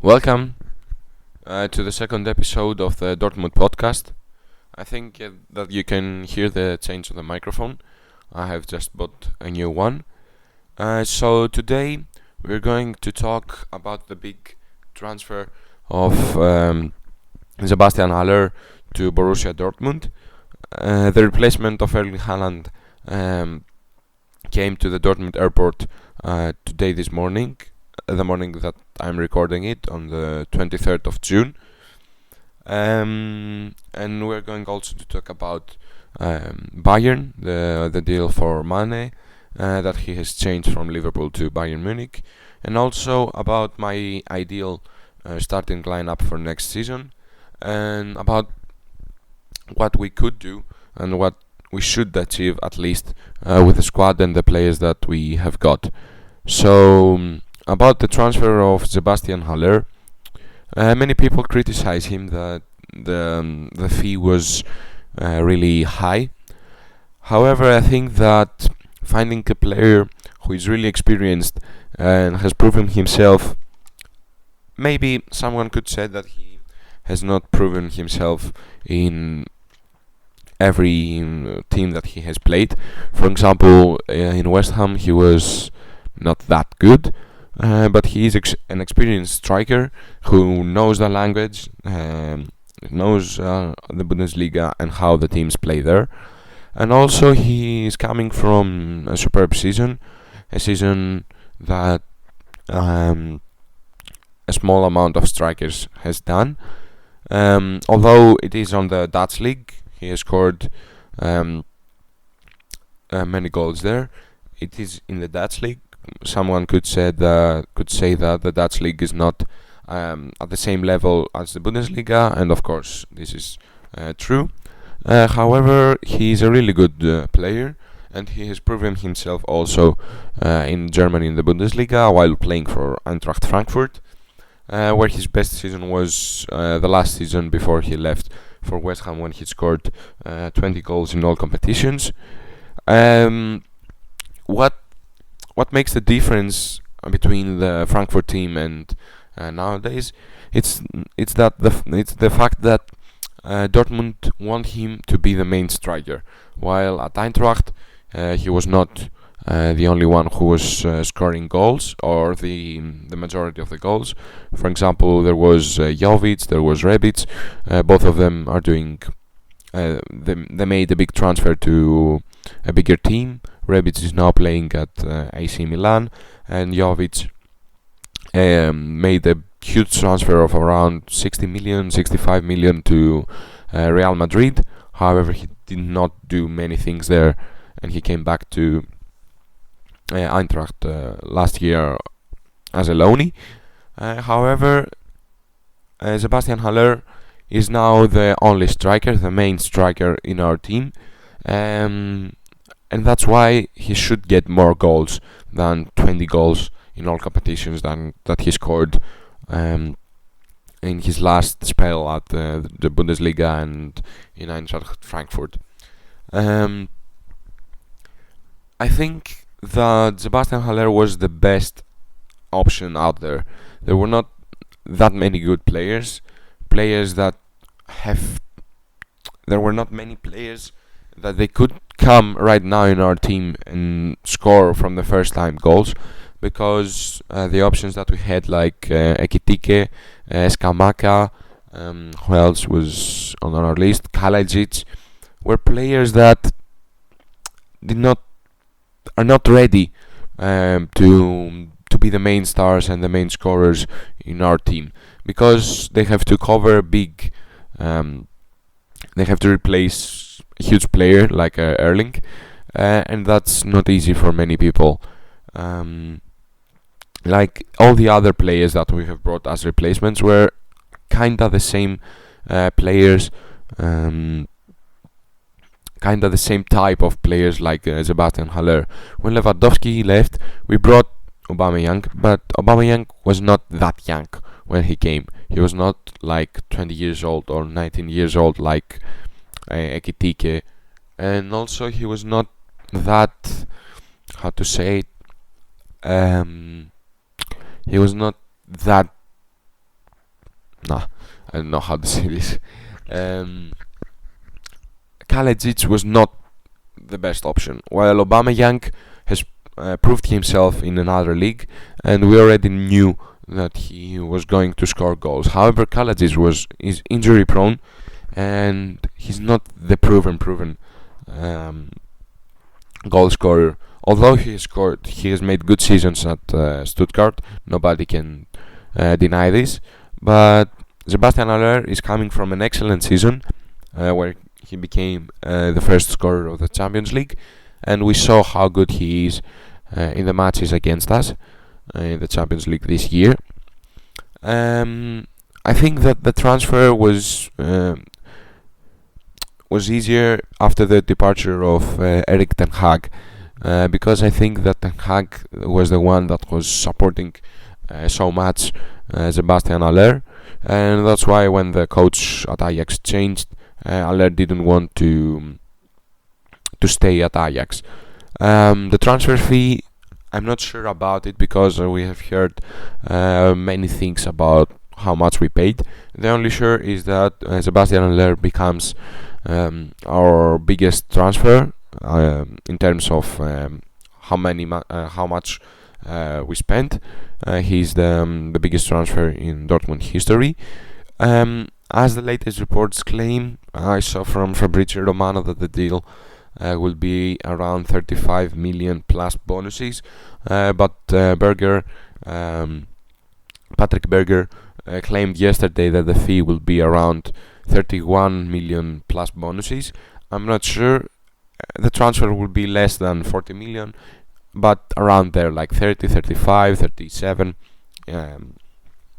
Welcome to the second episode of the Dortmund Podcast. I think that you can hear the change of the microphone. I have just bought a new one. So today we're going to talk about the big transfer of Sebastian Haller to Borussia Dortmund. The replacement of Erling Haaland came to the Dortmund airport today this morning, the morning that I'm recording it, on the 23rd of June. And we're going also to talk about Bayern, the deal for Mane, that he has changed from Liverpool to Bayern Munich, and also about my ideal starting lineup for next season, and about what we could do and what we should achieve at least with the squad and the players that we have got. So about the transfer of Sebastian Haller, many people criticize him that the fee was really high. However, I think that finding a player who is really experienced and has proven himself, maybe someone could say that he has not proven himself in every team that he has played. For example, in West Ham he was not that good, but he is an experienced striker who knows the language, knows the Bundesliga and how the teams play there. And also he is coming from a superb season, a season that a small amount of strikers has done. Although it is on the Dutch league, he has scored many goals there. It is in the Dutch league. Someone could say that the Dutch league is not at the same level as the Bundesliga, and of course this is true. However, he is a really good player, and he has proven himself also in Germany in the Bundesliga while playing for Eintracht Frankfurt, where his best season was the last season before he left for West Ham, when he scored 20 goals in all competitions. What makes the difference between the Frankfurt team and nowadays? It's the fact that Dortmund want him to be the main striker, while at Eintracht he was not the only one who was scoring goals, or the majority of the goals. For example, there was Jovic, there was Rebic. Both of them are doing. They made a big transfer to a bigger team. Rebic is now playing at AC Milan, and Jovic made a huge transfer of around 60 million, 65 million to Real Madrid. However, he did not do many things there, and he came back to Eintracht last year as a loanee. However, Sebastian Haller is now the only striker, the main striker in our team, and that's why he should get more goals than 20 goals in all competitions that he scored in his last spell at the Bundesliga and in Eintracht Frankfurt. I think that Sebastian Haller was the best option out there. There were not that many good players. There were not many players that they could come right now in our team and score from the first time goals, because the options that we had, like Ekitike, Skamaka, who else was on our list, Kalajic, were players that are not ready to be the main stars and the main scorers in our team, because they have to cover big. They have to replace a huge player like Erling, and that's not easy for many people. Like all the other players that we have brought as replacements were kinda the same players, kinda the same type of players like Sebastian Haller. When Lewandowski left, we brought Aubameyang, but Aubameyang was not that young when he came. He was not like 20 years old or 19 years old like Ekitike, and also he was not that, how to say it, he was not that Nah, I don't know how to say this. Um, Kalajic was not the best option, while Aubameyang has proved himself in another league, and we already knew that he was going to score goals. However, Kalajic is injury prone, and he's not the proven goal scorer. Although he has made good seasons at Stuttgart. Nobody can deny this. But Sebastian Haller is coming from an excellent season, where he became the first scorer of the Champions League, and we saw how good he is in the matches against us in the Champions League this year. I think that the transfer was easier after the departure of Erik ten Hag, because I think that ten Hag was the one that was supporting so much Sebastian Haller, and that's why when the coach at Ajax changed, Haller didn't want to stay at Ajax. The transfer fee, I'm not sure about it, because we have heard many things about how much we paid. The only sure is that Sebastian Haller becomes our biggest transfer in terms of how much we spent. He's the biggest transfer in Dortmund history. As the latest reports claim, I saw from Fabrizio Romano that the deal will be around 35 million plus bonuses, but Patrick Berger claimed yesterday that the fee will be around 31 million plus bonuses. I'm not sure. The transfer will be less than 40 million, but around there, like 30, 35, 37.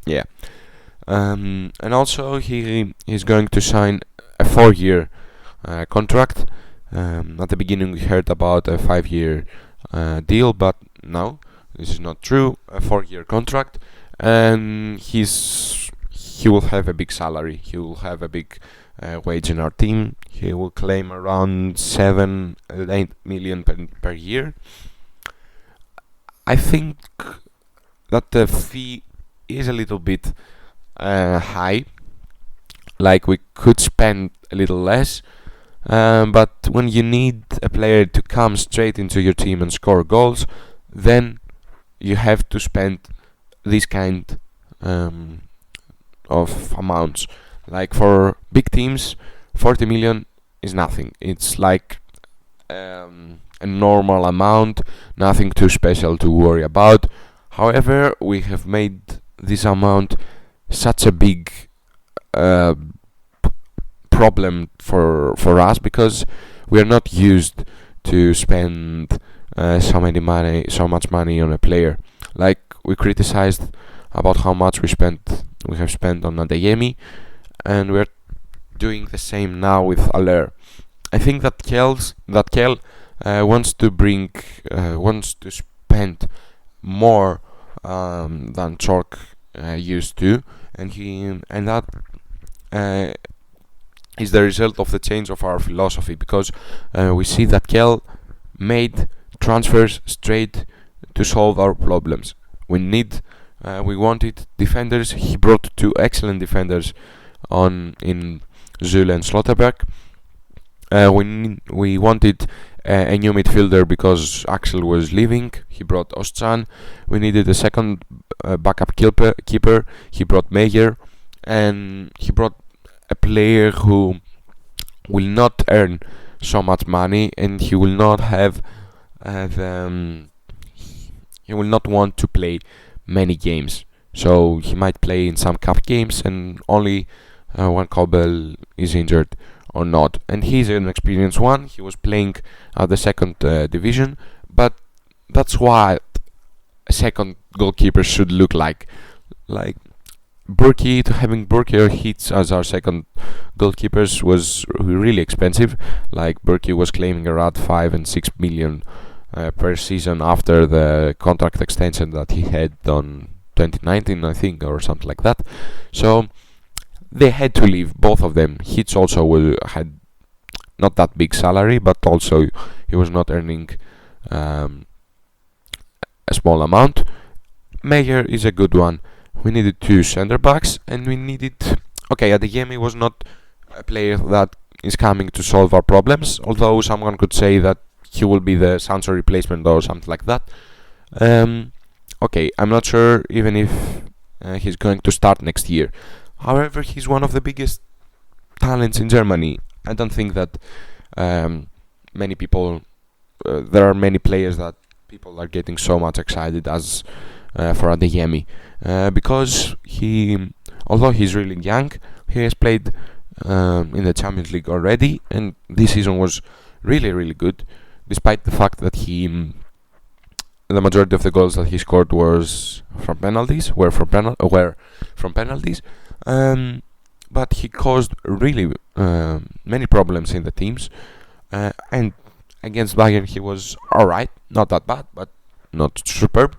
Yeah. And also he's going to sign a 4-year contract. At the beginning we heard about a 5-year deal, but no, this is not true. A 4-year contract, and he will have a big salary. He will have a big wage in our team. He will claim around 7-8 million per year. I think that the fee is a little bit high. Like, we could spend a little less, but when you need a player to come straight into your team and score goals, then you have to spend this kind of amounts. Like, for big teams, 40 million is nothing. It's like a normal amount, nothing too special to worry about. However, we have made this amount such a big problem for us, because we are not used to spend so much money on a player. Like, we criticized about how much we have spent on Adeyemi, and we're doing the same now with Haller. I think that Kel wants to spend more than Chalk used to, and that is the result of the change of our philosophy, because we see that Kel made transfers straight to solve our problems. We wanted defenders. He brought 2 excellent defenders in Zule and Slotterberg. We wanted a new midfielder because Axel was leaving. He brought Ostjan. We needed a second backup keeper. He brought Meyer, and he brought a player who will not earn so much money, and he will not have he will not want to play many games. So he might play in some cup games, and only when Kobel is injured or not. And he's an experienced one. He was playing at the second division, but that's what a second goalkeeper should look like. Like, having Burki or Hitz as our second goalkeepers was really expensive. Like, Burki was claiming around 5 and 6 million per season after the contract extension that he had on 2019, I think, or something like that. So they had to leave, both of them. Hitz also had not that big salary, but also he was not earning a small amount. Meyer is a good one. we needed two center backs, and we needed. Okay, Adeyemi was not a player that is coming to solve our problems, although someone could say that he will be the Sancho replacement or something like that. Okay, I'm not sure even if he's going to start next year. However, he's one of the biggest talents in Germany. I don't think that many people, there are many players that people are getting so much excited as for Adeyemi, because although he's really young, he has played in the Champions League already, and this season was really, really good, despite the fact that the majority of the goals that he scored were from penalties. But he caused really many problems in the teams, and against Bayern he was alright, not that bad, but not superb.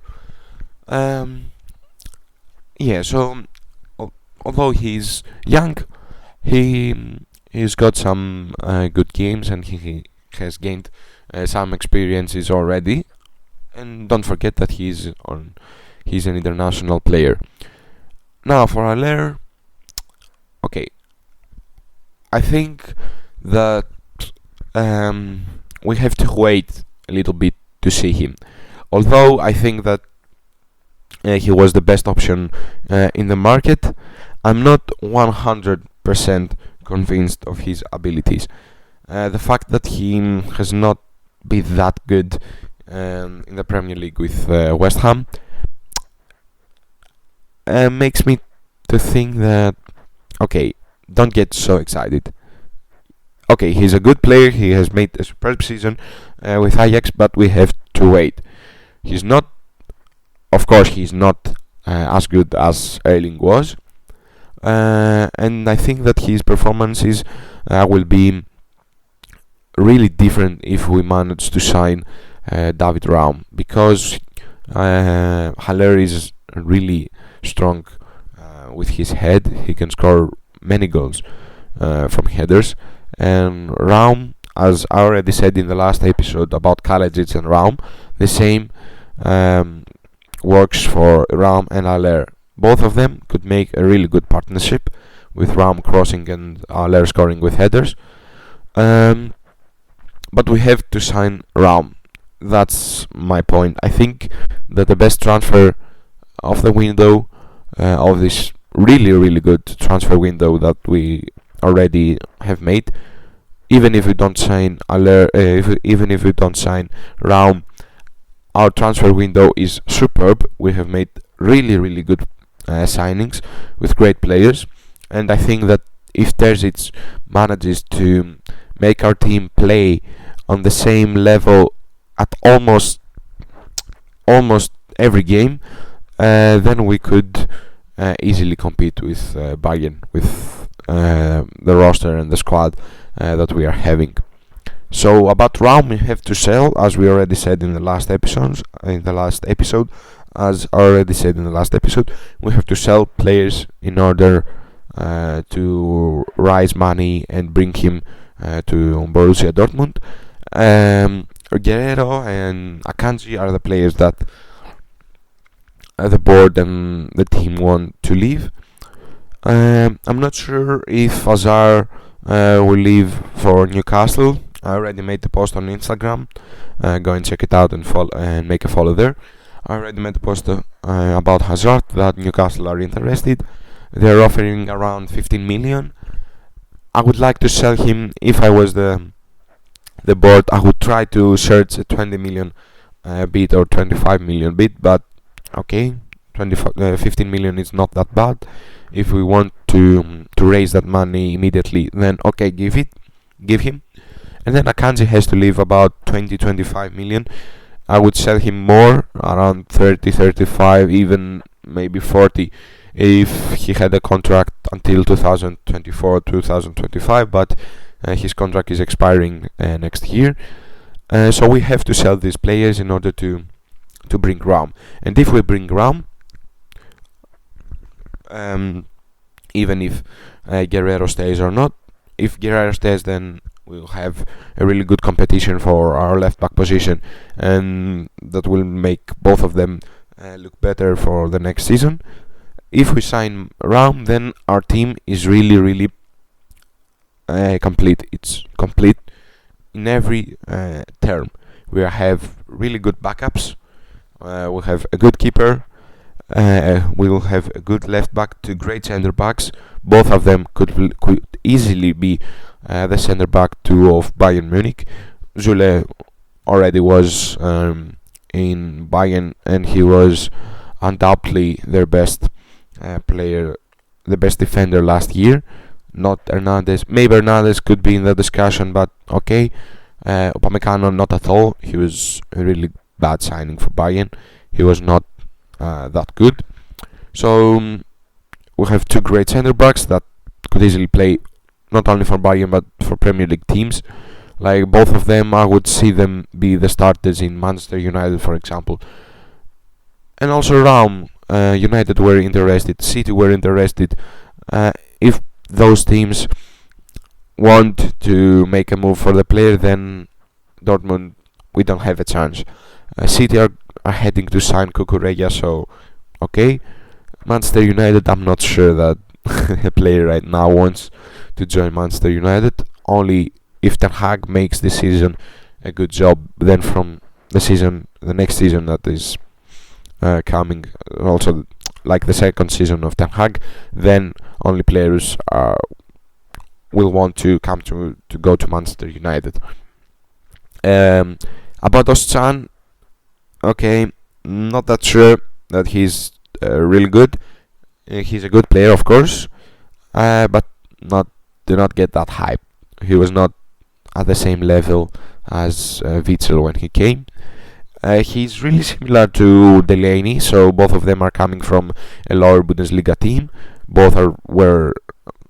So although he's young, he's got some good games, and he has gained some experiences already. And don't forget that he's an international player. Now for Haller, okay, I think that we have to wait a little bit to see him. Although I think that he was the best option in the market, I'm not 100% convinced of his abilities. The fact that he has not been that good in the Premier League with West Ham makes me to think that, okay, don't get so excited. Okay, he's a good player, he has made a superb season with Ajax, but we have to wait. He's not as good as Erling was, and I think that his performances will be really different if we manage to sign David Raum, because Haller is really strong with his head. He can score many goals from headers, and Raum, as I already said in the last episode about Kalajic and Raum, the same works for Raum and Haller. Both of them could make a really good partnership, with Raum crossing and Haller scoring with headers. But we have to sign Raum. That's my point. I think that the best transfer of the window, of this really, really good transfer window that we already have made, even if we don't sign even if we don't sign Raum, our transfer window is superb. We have made really, really good signings with great players, and I think that if Terzic manages to make our team play on the same level at almost every game, then we could easily compete with Bayern, with the roster and the squad that we are having. So about Raum, we have to sell, as we already said in the last episode. We have to sell players in order to raise money and bring him to Borussia Dortmund. Guerrero and Akanji are the players that the board and the team want to leave. I'm not sure if Azar will leave for Newcastle. I already made the post on Instagram. Go and check it out and make a follow there. I already made a post about Hazard, that Newcastle are interested. They're offering around 15 million. I would like to sell him. If I was the board, I would try to search a 20 million bid or 25 million bid, but okay, 15 million is not that bad. If we want to raise that money immediately, then okay, give him. And then Akanji has to leave about 20-25 million. I would sell him more, around 30-35, even maybe 40, if he had a contract until 2024-2025, but his contract is expiring next year. So we have to sell these players in order to bring Raum. And if we bring Raum, even if Guerrero stays or not, if Guerrero stays, then we'll have a really good competition for our left back position, and that will make both of them look better for the next season. if we sign Raum, then our team is really, really complete. It's complete in every term. We have really good backups. We have a good keeper. We will have a good left back, two great centre backs. Both of them could easily be the centre back two of Bayern Munich. Zule already was in Bayern, and he was undoubtedly their best player, the best defender last year. Not Hernandez. Maybe Hernandez could be in the discussion, but okay. Upamecano, not at all. He was a really bad signing for Bayern. He was not that good. So we have two great centre backs that could easily play not only for Bayern but for Premier League teams. Like both of them, I would see them be the starters in Manchester United, for example. And also Raum, United were interested, City were interested. If those teams want to make a move for the player, then Dortmund, we don't have a chance. City are heading to sign Cucurella, so okay. Manchester United, I'm not sure that a player right now wants to join Manchester United. Only if Ten Hag makes this season a good job, then from the next season that is coming, also like the second season of Ten Hag, then only players will want to come to go to Manchester United. About Özcan, okay, not that sure that he's really good. He's a good player, of course, but do not get that hype. He was not at the same level as Witsel when he came. He's really similar to Delaney, so both of them are coming from a lower Bundesliga team. Both are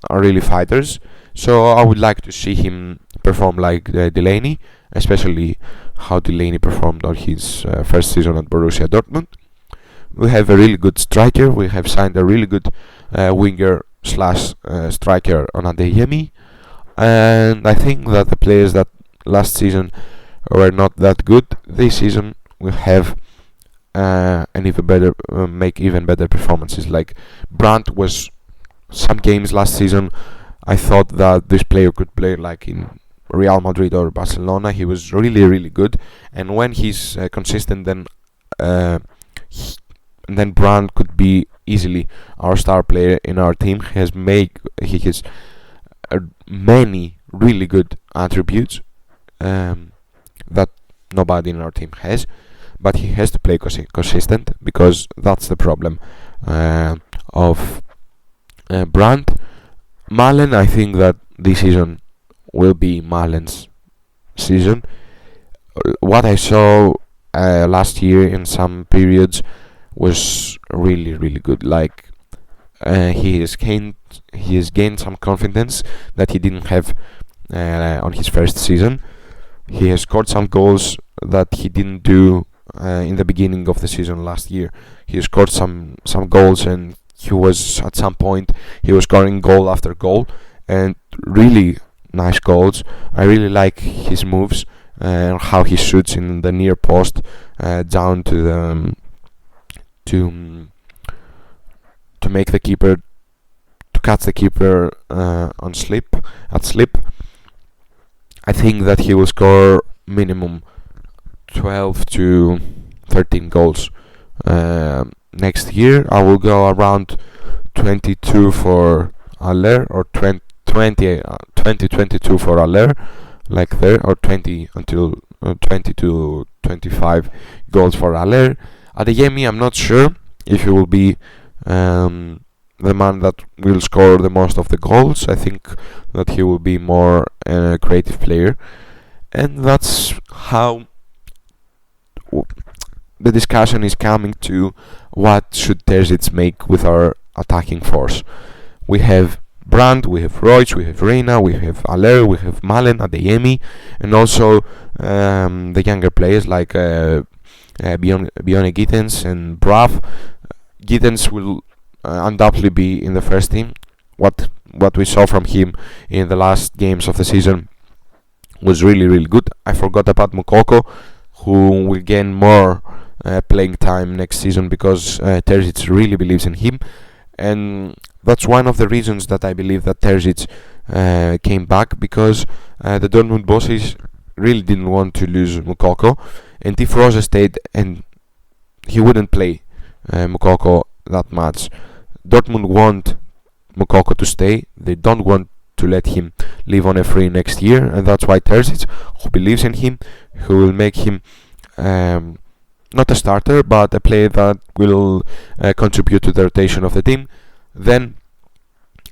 really fighters, so I would like to see him perform like Delaney, especially how Delaney performed on his first season at Borussia Dortmund. We have a really good striker. We have signed a really good winger slash striker on Adeyemi, and I think that the players that last season were not that good, this season will have an even better make even better performances. Like Brandt was some games last season, I thought that this player could play like in Real Madrid or Barcelona. He was really, really good, and when he's consistent, then Brandt could be easily our star player in our team. He has many really good attributes that nobody in our team has, but he has to play consistent, because that's the problem of Brandt. Malen, I think that this season will be Malen's season. What I saw last year in some periods was really, really good. Like he has gained some confidence that he didn't have on his first season. He has scored some goals that he didn't do in the beginning of the season last year. He scored some goals, and he was at some point he was scoring goal after goal, and really nice goals. I really like his moves and how he shoots in the near post down to the to make the keeper, to catch the keeper at slip. I think that he will score minimum 12 to 13 goals next year. I will go around 22 for Aller, or 20 22 for Aller, like there, or 20 until 20 to 25 goals for Aller. Adeyemi, I'm not sure if he will be the man that will score the most of the goals. I think that he will be more a creative player, and that's how the discussion is coming to what should Terzic make with our attacking force. We have Brandt, we have Royce, we have Reina, we have Aller, we have Malen, Adeyemi, and also the younger players like Bione Gittens and Brav. Gittens will undoubtedly be in the first team. What we saw from him in the last games of the season was really, really good. I forgot about Mukoko, who will gain more playing time next season because Terzic really believes in him. and that's one of the reasons that I believe that Terzic came back, because the Dortmund bosses really didn't want to lose Moukoko, and if Rose stayed, and he wouldn't play Moukoko that much. Dortmund want Moukoko to stay. They don't want to let him leave on a free next year, and that's why Terzic, who believes in him, who will make him not a starter but a player that will contribute to the rotation of the team, then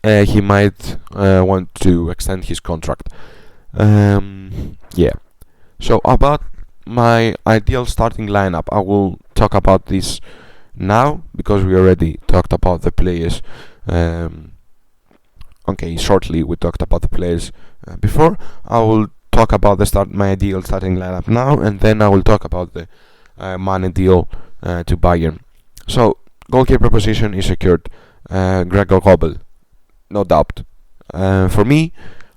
he might want to extend his contract. Yeah. So about my ideal starting lineup, I will talk about this now because we already talked about the players. Okay, shortly we talked about the players before. I will talk about my ideal starting lineup now, and then I will talk about the Mane deal to Bayern. So goalkeeper position is secured. Gregor Kobel, no doubt. For me,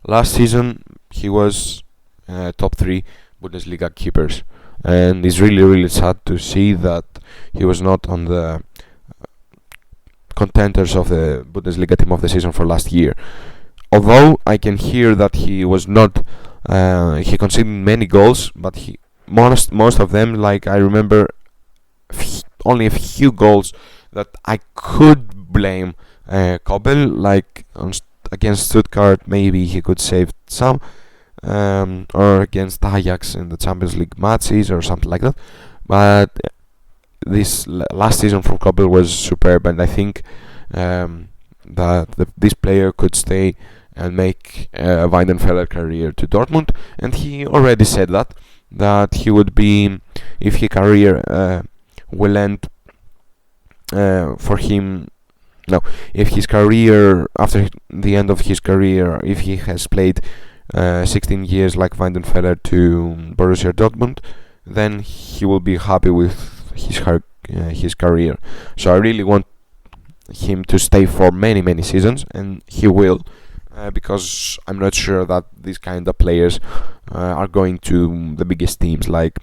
last season he was top 3 Bundesliga keepers, and it's really sad to see that he was not on the contenders of the Bundesliga team of the season for last year. Although I can hear that he was not, he conceded many goals, but most of them, like I remember, only a few goals that I could blame Kobel, like against Stuttgart, maybe he could save some, or against Ajax in the Champions League matches or something like that. But this last season from Kobel was superb, and I think that this player could stay and make a Weidenfeller career to Dortmund, and he already said that he would be, if his career will end for him. No, if his career, after the end of his career, if he has played 16 years like Weidenfeller to Borussia Dortmund, then he will be happy with his career. So I really want him to stay for many seasons, and he will, because I'm not sure that these kind of players are going to the biggest teams. Like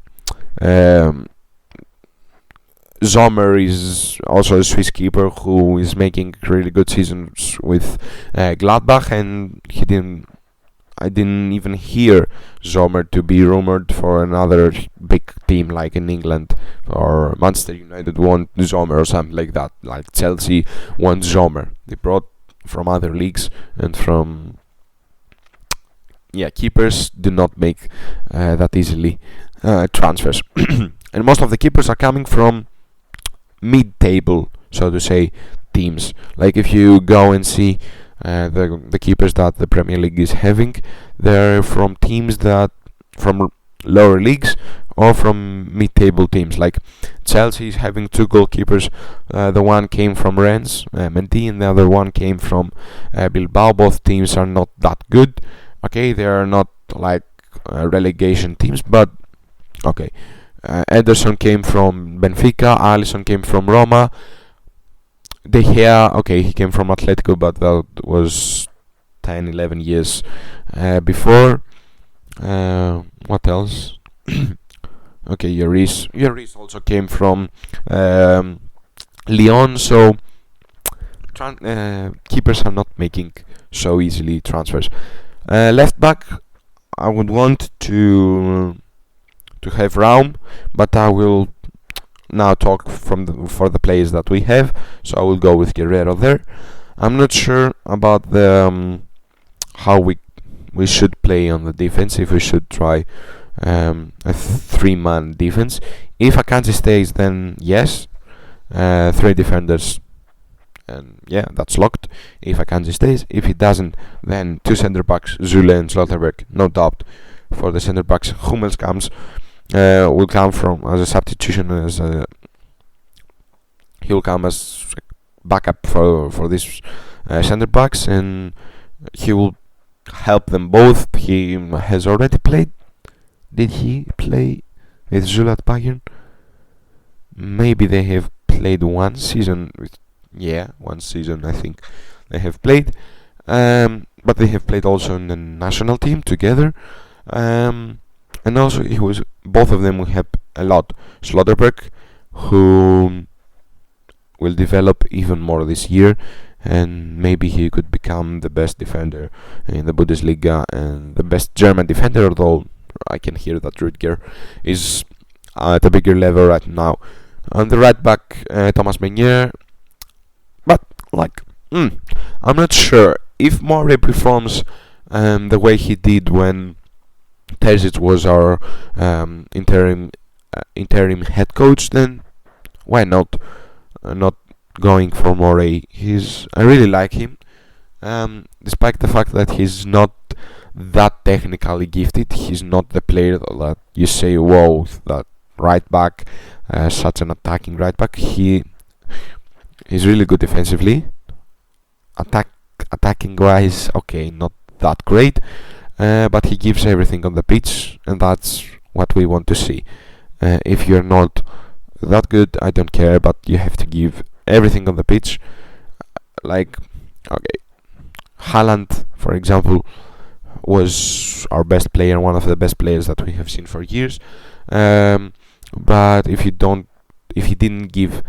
Sommer is also a Swiss keeper who is making really good seasons with Gladbach, and I didn't even hear Sommer to be rumored for another big team like in England, or Manchester United want Sommer or something like that. Like Chelsea want Sommer. They brought from other leagues, and from keepers do not make that easily transfers. And most of the keepers are coming from mid-table, so to say, teams. Like if you go and see the keepers that the Premier League is having, they're from teams that from lower leagues or from mid-table teams. Like Chelsea is having 2 goalkeepers. The one came from Rennes, Mendy, and the other one came from Bilbao. Both teams are not that good. Okay, they are not like relegation teams, but okay. Ederson came from Benfica, Alisson came from Roma. De Gea, okay, he came from Atletico, but that was 10-11 years before. What else? Okay, Lloris also came from Lyon, so keepers are not making so easily transfers. Left back, I would want to have Raum, but I will now talk for the players that we have, so I will go with Guerrero there. I'm not sure about the how we should play on the defense, if we should try a 3-man defense. If Akanji stays, then yes, 3 defenders, and that's locked. If Akanji stays, if he doesn't, then 2 center backs, Zule and Slotterberg, no doubt. For the center backs, Hummels will come from as a substitution, he will come as backup for these center backs, and he will help them both. He has already played. Did he play with Zule at Bayern? Maybe they have played one season one season I think they have played, but they have played also in the national team together, and also both of them will help a lot. Slotterberg, who will develop even more this year, and maybe he could become the best defender in the Bundesliga and the best German defender, although I can hear that Rüdiger is at a bigger level right now. On the right back, Thomas Meunier, but I'm not sure if More performs the way he did when Terzic was our interim head coach, then why not going for Morey? I really like him, despite the fact that he's not that technically gifted. He's not the player that you say, "Whoa, that right back, such an attacking right back." He's really good defensively. Attacking wise, okay, not that great, but he gives everything on the pitch, and that's what we want to see. If you're not that good, I don't care, but you have to give everything on the pitch. Like, okay, Haaland, for example, was our best player, one of the best players that we have seen for years. But if he didn't give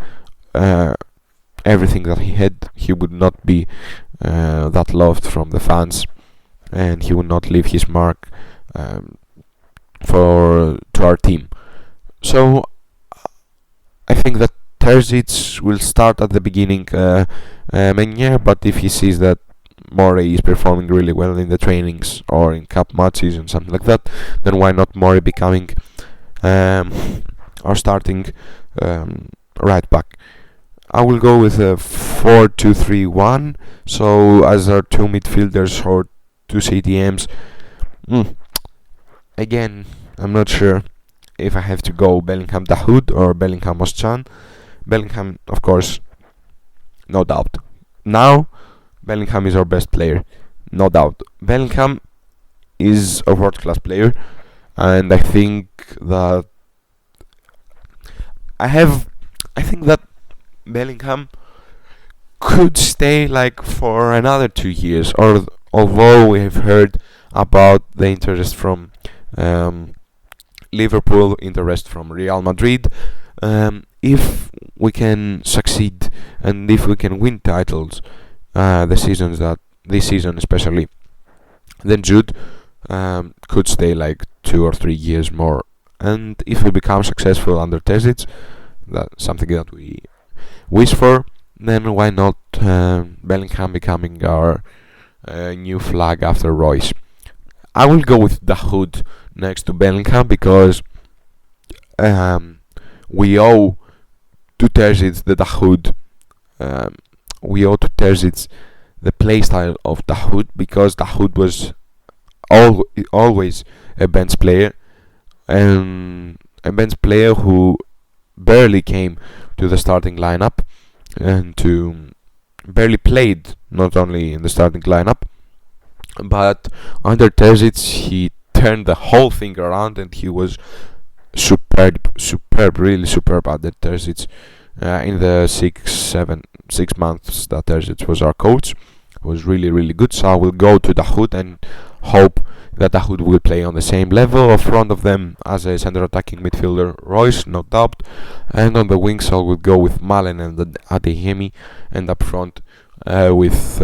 everything that he had, he would not be that loved from the fans, and he would not leave his mark to our team. So I think that Terzic will start at the beginning Meunier, but if he sees that Morey is performing really well in the trainings or in cup matches and something like that, then why not Morey becoming our starting right back? I will go with a 4-2-3-1. So as our two midfielders or two CDMs. Again, I'm not sure if I have to go Bellingham Dahoud or Bellingham Özcan. Bellingham, of course, no doubt. Now, Bellingham is our best player, no doubt. Bellingham is a world-class player, and I think that Bellingham could stay like for another 2 years, or although we have heard about the interest from Liverpool, interest from Real Madrid. If we can succeed and if we can win titles this season especially, then Jude could stay like 2 or 3 years more. And if we become successful under Terzic, that's something that we wish for, then why not Bellingham becoming our new flag after Royce? I will go with Dahoud next to Bellingham because we owe to Terzic the Dahoud. We owe to Terzic the playstyle of Dahoud, because Dahoud was always a bench player, and a bench player who barely came to the starting lineup and to barely played, not only in the starting lineup, but under Terzic he turned the whole thing around, and he was really superb under Terzic. In the 6 months that Terzic was our coach, was really, really good. So I will go to Dahoud and hope that Dahoud will play on the same level of front of them as a center attacking midfielder Royce, no doubt. And on the wings I will go with Malen and Adeyemi, and up front with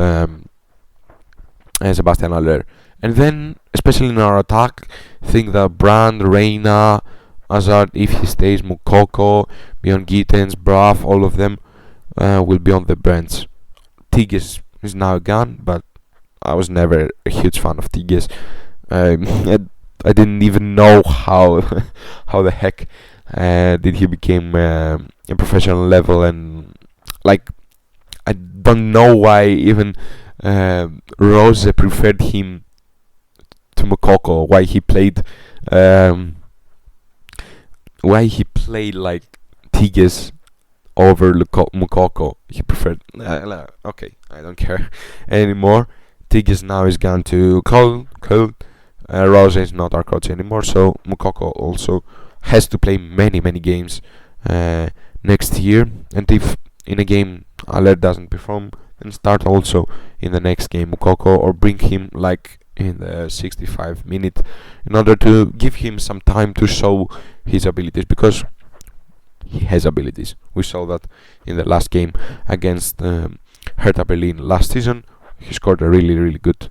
Sebastian Haller. And then, especially in our attack, I think that Brand, Reina, Hazard, if he stays, Mukoko, Bjorn Gittens, Braff, all of them will be on the bench. Tigges is now gone, but I was never a huge fan of Tigges. I didn't even know how the heck did he became a professional level, and like I don't know why even Rose preferred him to Mukoko. Why he played like Tigges over Mukoko. He preferred. Okay, I don't care anymore. Tigges now is gone to Cole. Rose is not our coach anymore, so Mukoko also has to play many games next year. And if in a game Haller doesn't perform, then start also in the next game Mukoko, or bring him like in the 65 minute in order to give him some time to show his abilities, because he has abilities. We saw that in the last game against Hertha Berlin last season. He scored a really good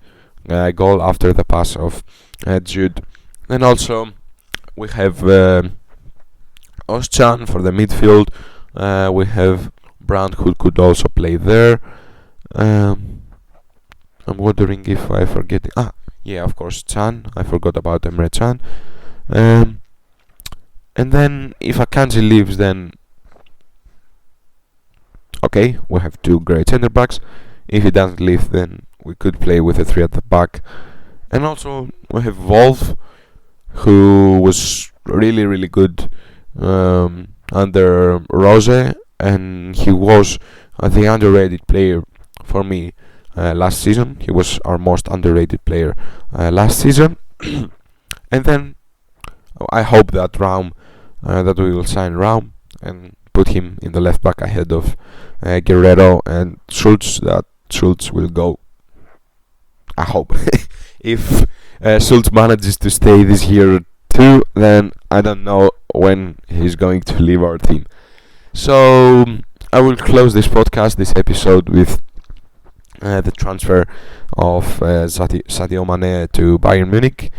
goal after the pass of Jude. And also we have Özcan for the midfield. We have Brandt, who could also play there. I'm wondering if I forget. Of course, Can. I forgot about Emre Can. And then if Akanji leaves, then okay, we have two great centre backs. If he doesn't leave, then we could play with a 3 at the back. And also we have Wolf, who was really good under Rose, and he was the underrated player for me last season. He was our most underrated player last season. And then I hope that that we will sign Raum and put him in the left back ahead of Guerrero and Schultz. That Schultz will go, I hope. If Schultz manages to stay this year too, then I don't know when he's going to leave our team. So I will close this podcast, this episode, with the transfer of Sadio Mane to Bayern Munich.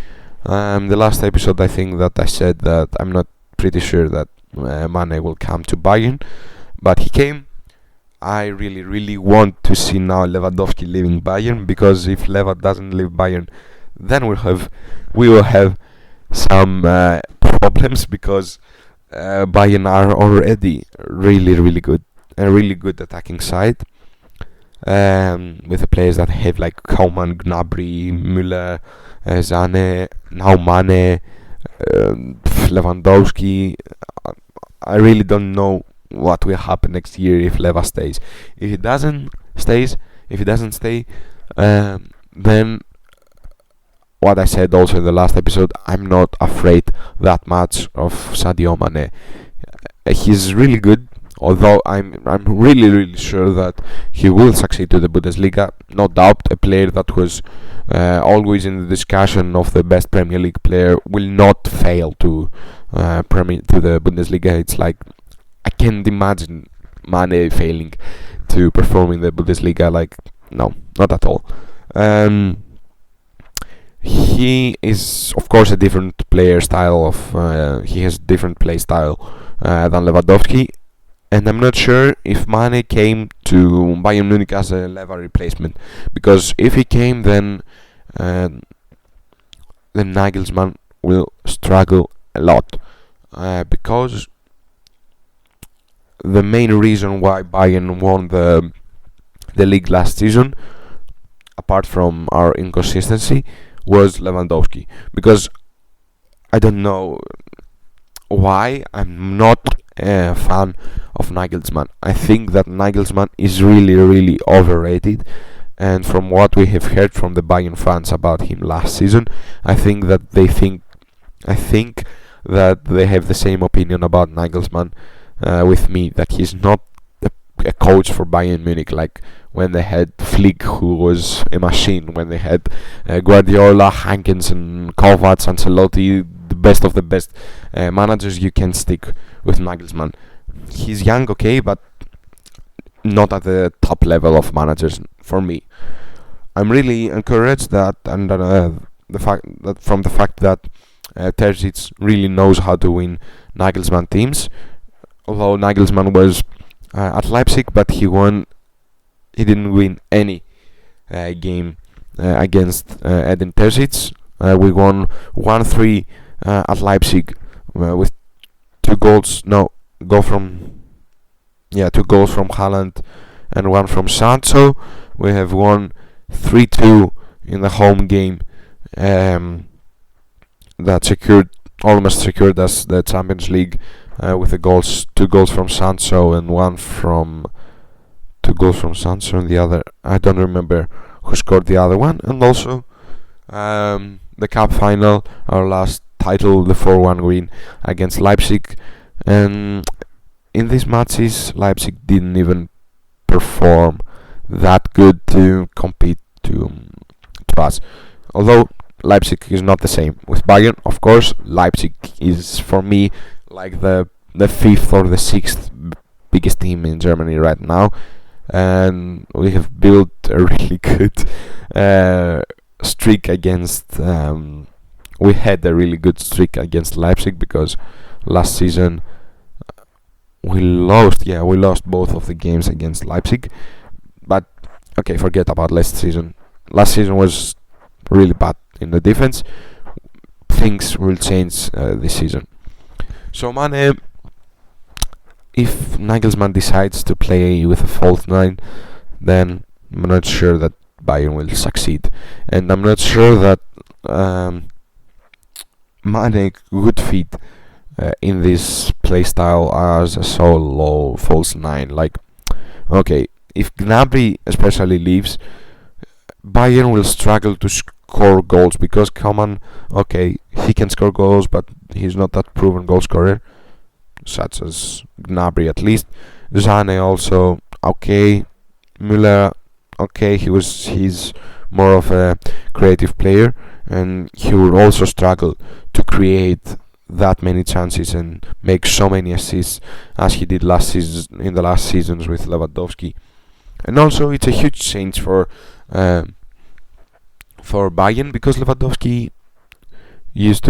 The last episode, I think that I said that I'm not pretty sure that Mane will come to Bayern, but he came. I really want to see now Lewandowski leaving Bayern, because if Lewa doesn't leave Bayern, then we will have some problems, because Bayern are already really good, a really good attacking side, with the players that have like Koeman, Gnabry, Müller, Zane, now Mane, Lewandowski. I really don't know what will happen next year if Lewa stays. If he doesn't stay, then what I said also in the last episode, I'm not afraid that much of Sadio Mane. He's really good, although I'm really sure that he will succeed to the Bundesliga. No doubt, a player that was always in the discussion of the best Premier League player will not fail to the Bundesliga. It's like, I can't imagine Mane failing to perform in the Bundesliga. Like, no, not at all. He is, of course, a different player style. He has different play style than Lewandowski, and I'm not sure if Mane came to Bayern Munich as a Lewa replacement, because if he came, then Nagelsmann will struggle a lot, because the main reason why Bayern won the league last season, apart from our inconsistency, was Lewandowski. Because I don't know why I'm not a fan of Nagelsmann. I think that Nagelsmann is really overrated, and from what we have heard from the Bayern fans about him last season, I think that they have the same opinion about Nagelsmann with me, that he's not a coach for Bayern Munich, like when they had Flick, who was a machine, when they had Guardiola, Hankinson, Kovac, Ancelotti, the best of the best managers. You can stick with Nagelsmann. He's young, okay, but not at the top level of managers for me. I'm really encouraged that, and the fact that Terzic really knows how to win Nagelsmann teams. Although Nagelsmann was at Leipzig, but he didn't win any game against Edin Terzic. We won 1-3 at Leipzig with 2 goals. Two goals from Haaland and 1 from Sancho. We have won 3-2 in the home game that almost secured us the Champions League, with the 2 goals from Sancho and 2 goals from Sancho, and the other, I don't remember who scored the other one. And also the cup final, our last title, the 4-1 win against Leipzig. And in these matches, Leipzig didn't even perform that good to compete to us. Although Leipzig is not the same with Bayern, of course. Leipzig is, for me, like the the fifth or the sixth biggest team in Germany right now, and we have built a really good streak against. We had a really good streak against Leipzig, because last season we lost. Yeah, we lost both of the games against Leipzig. But okay, forget about last season. Last season was really bad in the defense. Things will change this season. So Mane, if Nagelsmann decides to play with a false nine, then I'm not sure that Bayern will succeed, and I'm not sure that Mane would fit in this playstyle as a solo false nine. Like, okay, if Gnabry especially leaves, Bayern will struggle to score goals, because Coman, okay, he can score goals, but he's not that proven goal scorer, such as Gnabry at least. Zane also okay. Müller, okay, he's more of a creative player, and he will also struggle to create that many chances and make so many assists as he did last season, in the last seasons with Lewandowski. And also it's a huge change for Bayern, because Lewandowski is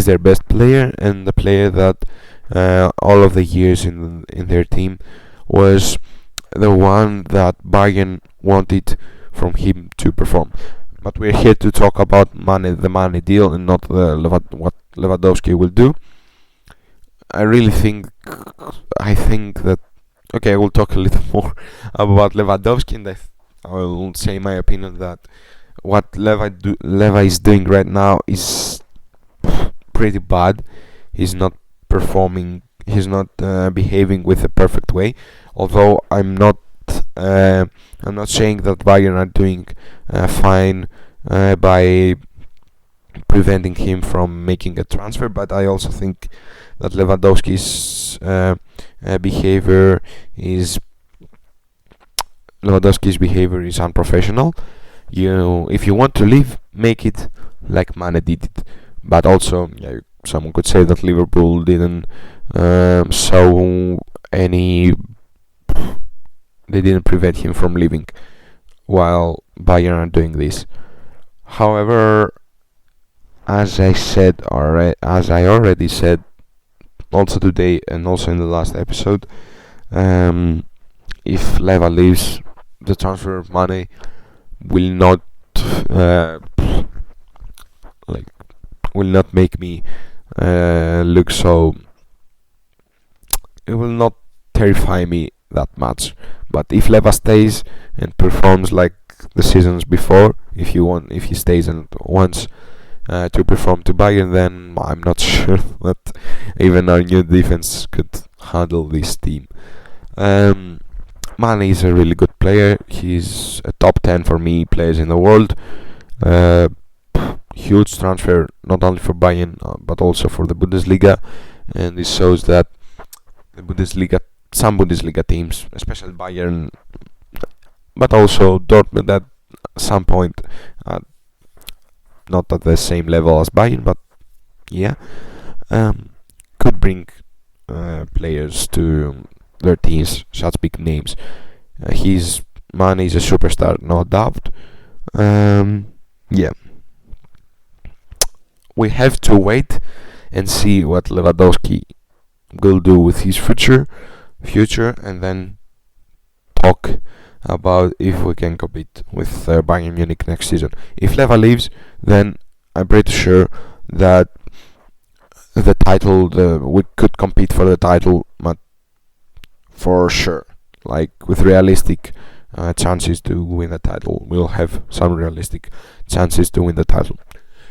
their best player, and the player that all of the years in their team was the one that Bayern wanted from him to perform. But we're here to talk about the Mane deal, and not what Lewandowski will do. I think that, okay, I will talk a little more about Lewandowski, and I will say my opinion that what Lewa is doing right now is pretty bad. He's not performing. He's not behaving with a perfect way. Although I'm not saying that Bayern are doing fine by preventing him from making a transfer, but I also think that Lewandowski's behavior is unprofessional. If you want to leave, make it like Mane did it. But also, someone could say that Liverpool didn't they didn't prevent him from leaving, while Bayern are doing this. However, as I already said, also today and also in the last episode, if Lewa leaves, the transfer of Mane will not make me look so. It will not terrify me that much. But if Lewa stays and performs like the seasons before, if he stays and wants to perform to Bayern, then I'm not sure that even our new defense could handle this team. Mane is a really good player. He's a top 10 for me players in the world. Huge transfer, not only for Bayern but also for the Bundesliga, and this shows that some Bundesliga teams, especially Bayern, but also Dortmund at some point, not at the same level as Bayern, but could bring players to their teams, such big names. Mane is a superstar, no doubt. We have to wait and see what Lewandowski will do with his future, and then talk about if we can compete with Bayern Munich next season. If Lewa leaves, then I'm pretty sure that the title, we could compete for the title, but for sure, like with realistic chances to win the title. We'll have some realistic chances to win the title.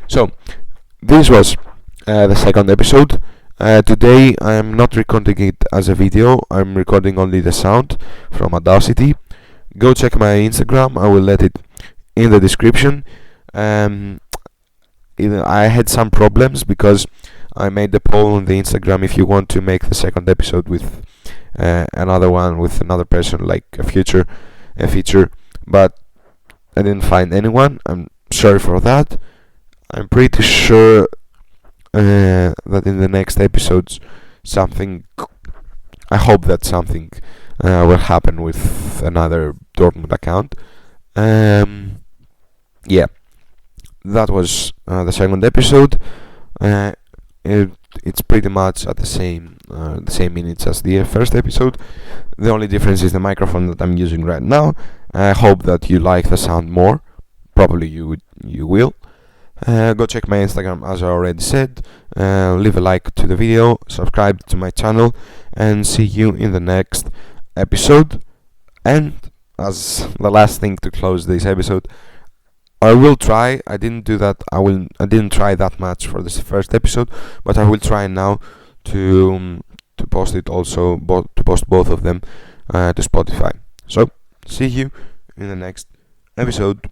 So this was the second episode. Today I am not recording it as a video. I'm recording only the sound from Audacity. Go check my Instagram. I will let it in the description. I had some problems because I made the poll on the Instagram if you want to make the second episode with another one with another person, like a feature, but I didn't find anyone. I'm sorry for that. I'm pretty sure that in the next episodes something. I hope that something will happen with another Dortmund account. Yeah, that was the second episode. Uh, it's pretty much at the same minutes as the first episode. The only difference is the microphone that I'm using right now. I hope that you like the sound more. Probably you will. Go check my Instagram, as I already said. Leave a like to the video, subscribe to my channel, and see you in the next episode. And as the last thing to close this episode, I will try. I didn't try that much for this first episode, but I will try now to post it also, to post both of them to Spotify. So see you in the next episode.